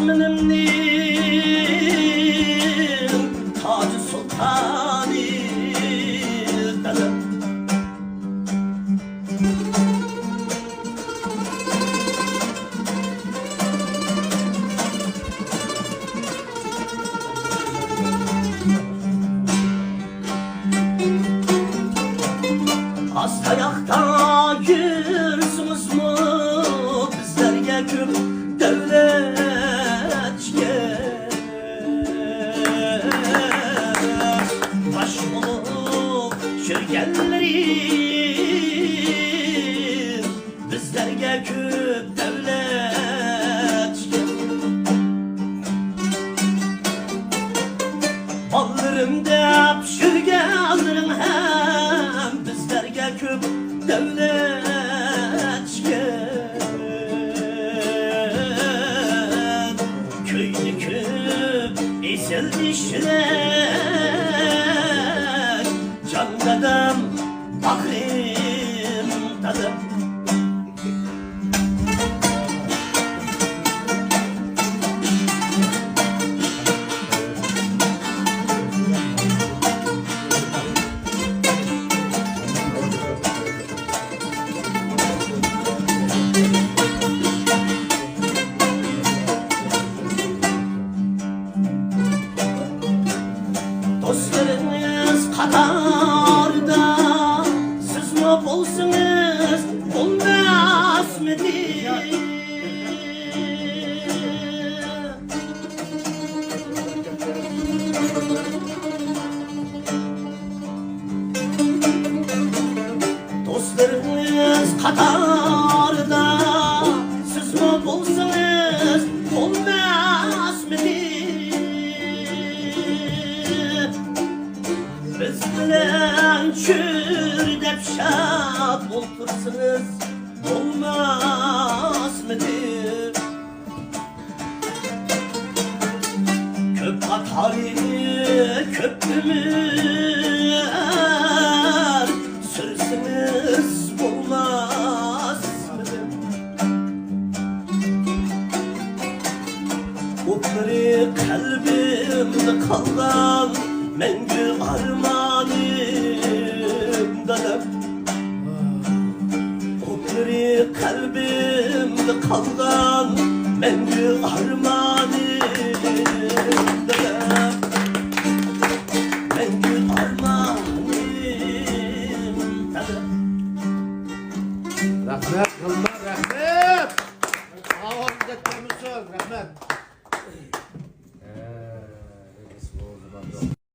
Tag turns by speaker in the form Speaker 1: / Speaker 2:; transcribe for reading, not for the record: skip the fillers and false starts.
Speaker 1: isminimnin Tacı Sultanı dadım. Astayakta yürsünüz mü bizlerge köp devletçe baş olup şirgenlerin bizlerge köp devletçe alırım dep şirgenlerin hem bizlerge köp devletçe köylü köp esel dişler can dadam bakrim dadım. Dostlarınız Katar'da siz ne bulsunuz bulmaz mıdır? Dostlarınız Katar'da siz ne bulsunuz bulmaz mıdır? Biz bilen çürdep şap otursunuz olmaz mıdır? Köp Katar'ı köprümür sürsünüz olmaz mıdır? Okları kalbimde kaldan mengü armanım dadım. Okları kalbimde kaldan mengü armanım dadım. Mengü armanım dadım.
Speaker 2: Rahmet kılma rahmet. Ağabey de temizsin rahmet.